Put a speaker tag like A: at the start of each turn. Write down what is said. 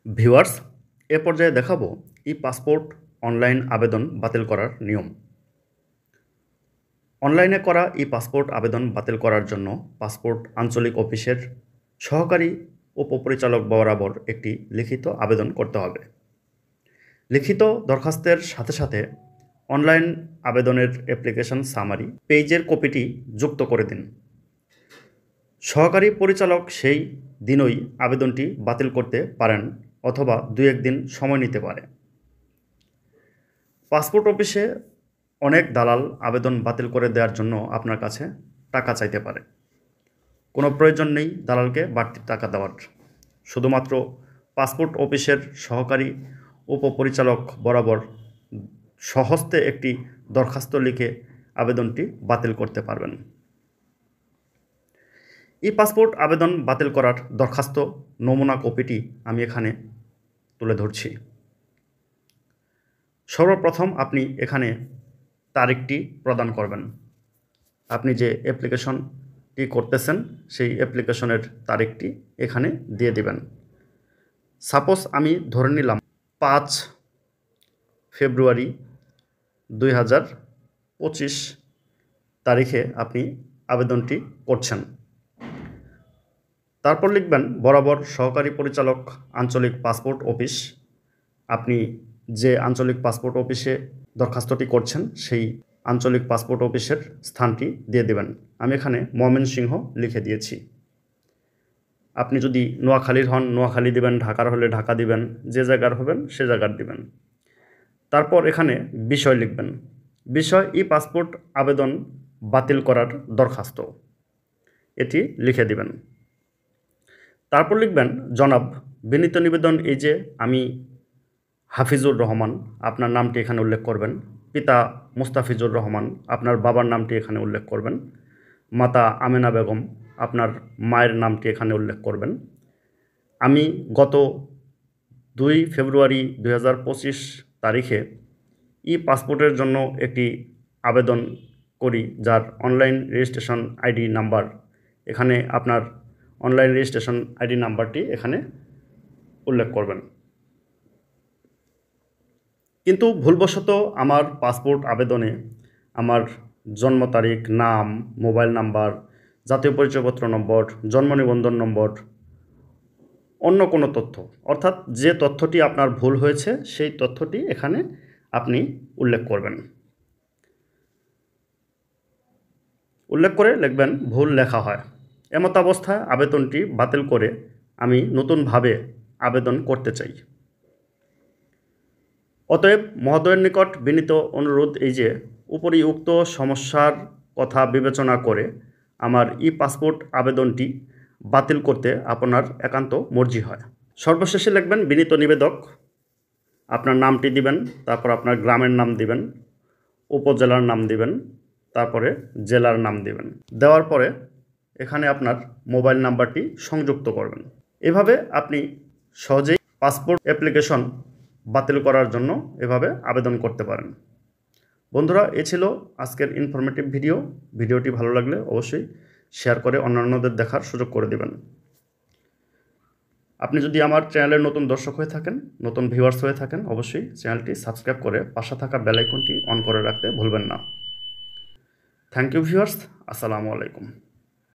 A: Viewers, এ পর্যায়ে দেখাবো ই passport online আবেদন বাতিল করার নিয়ম। অনলাইনে করা ই পাসপোর্ট আবেদন বাতিল করার জন্য পাসপোর্ট আঞ্চলিক অফিসের সহকারী উপপরিচালক বরাবর একটি লিখিত আবেদন করতে হবে। লিখিত দরখাস্তের সাথে সাথে অনলাইন আবেদনের অ্যাপ্লিকেশন সামারি পেজের কপিটি যুক্ত করে দিন। সহকারী পরিচালক সেই দিনই আবেদনটি বাতিল করতে পারেন অথবা 2-1 দিন সময় নিতে পারে। পাসপোর্ট অফিসে অনেক দালাল আবেদন বাতিল করে দেওয়ার জন্য আপনার কাছে টাকা চাইতে পারে। কোনো প্রয়োজন নেই দালালকে বাড়তি টাকা দেওয়ার। শুধুমাত্র পাসপোর্ট অফিসের সহকারী উপপরিচালক বরাবর স্বহস্তে একটি দরখাস্ত লিখে আবেদনটি বাতিল করতে পারবেন। ই পাসপোর্ট আবেদন বাতিল করার দরখাস্ত নমুনা কপিটি আমি এখানে তুলে ধরছি। সর্বপ্রথম আপনি এখানে তারিখটি প্রদান করবেন। আপনি যে অ্যাপ্লিকেশনটি করতেছেন সেই অ্যাপ্লিকেশনের তারিখটি এখানে দিয়ে দিবেন। সাপোজ আমি ধরে নিলাম 5 ফেব্রুয়ারি 2025 তারিখে আপনি আবেদনটি করছেন। তারপর লিখবেন বরাবর সহকারী পরিচালক আঞ্চলিক পাসপোর্ট অফিস। আপনি যে আঞ্চলিক পাসপোর্ট অফিসে দরখাস্তটি করছেন সেই আঞ্চলিক পাসপোর্ট অফিসের স্থানটি দিয়ে দেবেন। আমি এখানে ময়মনসিংহ লিখে দিয়েছি। আপনি যদি নোয়াখালীর হন নোয়াখালী দিবেন, ঢাকার হলে ঢাকা দিবেন, যে জায়গার হবেন সে জায়গার দিবেন। তারপর এখানে বিষয় লিখবেন। বিষয় ই পাসপোর্ট আবেদন বাতিল করার দরখাস্ত, এটি লিখে দিবেন। তারপর লিখবেন জনাব, বিনীত নিবেদন এই যে আমি হাফিজুর রহমান, আপনার নামটি এখানে উল্লেখ করবেন। পিতা মুস্তাফিজুর রহমান, আপনার বাবার নামটি এখানে উল্লেখ করবেন। মাতা আমেনা বেগম, আপনার মায়ের নামটি এখানে উল্লেখ করবেন। আমি গত 2 ফেব্রুয়ারি 2025 তারিখে ই পাসপোর্টের জন্য একটি আবেদন করি, যার অনলাইন রেজিস্ট্রেশন আইডি নাম্বার, এখানে আপনার অনলাইন রেজিস্ট্রেশন আইডি নাম্বারটি এখানে উল্লেখ করবেন। কিন্তু ভুলবশত আমার পাসপোর্ট আবেদনে আমার জন্ম তারিখ, নাম, মোবাইল নাম্বার, জাতীয় পরিচয়পত্র নম্বর, জন্ম নিবন্ধন নম্বর, অন্য কোনো তথ্য, অর্থাৎ যে তথ্যটি আপনার ভুল হয়েছে সেই তথ্যটি এখানে আপনি উল্লেখ করবেন। উল্লেখ করে লিখবেন ভুল লেখা হয়। এমত অবস্থায় আবেদনটি বাতিল করে আমি নতুনভাবে আবেদন করতে চাই। অতএব মহোদয়ের নিকট বিনীত অনুরোধ এই যে উপরিউক্ত সমস্যার কথা বিবেচনা করে আমার ই পাসপোর্ট আবেদনটি বাতিল করতে আপনার একান্ত মর্জি হয়। সর্বশেষে লিখবেন বিনীত নিবেদক, আপনার নামটি দিবেন, তারপর আপনার গ্রামের নাম দিবেন, উপজেলার নাম দিবেন, তারপরে জেলার নাম দিবেন। দেওয়ার পরে এখানে আপনার মোবাইল নাম্বারটি সংযুক্ত করবেন। এভাবে আপনি সহজেই পাসপোর্ট অ্যাপ্লিকেশন বাতিল করার জন্য এভাবে আবেদন করতে পারেন। বন্ধুরা, এ ছিল আজকের ইনফরমেটিভ ভিডিও। ভিডিওটি ভালো লাগলে অবশ্যই শেয়ার করে অন্যান্যদের দেখার সুযোগ করে দেবেন। আপনি যদি আমার চ্যানেলের নতুন দর্শক হয়ে থাকেন, নতুন ভিউয়ার্স হয়ে থাকেন, অবশ্যই চ্যানেলটি সাবস্ক্রাইব করে পাশে থাকা বেল আইকনটি অন করে রাখতে ভুলবেন না। থ্যাংক ইউ ভিউয়ার্স, আসসালামু আলাইকুম।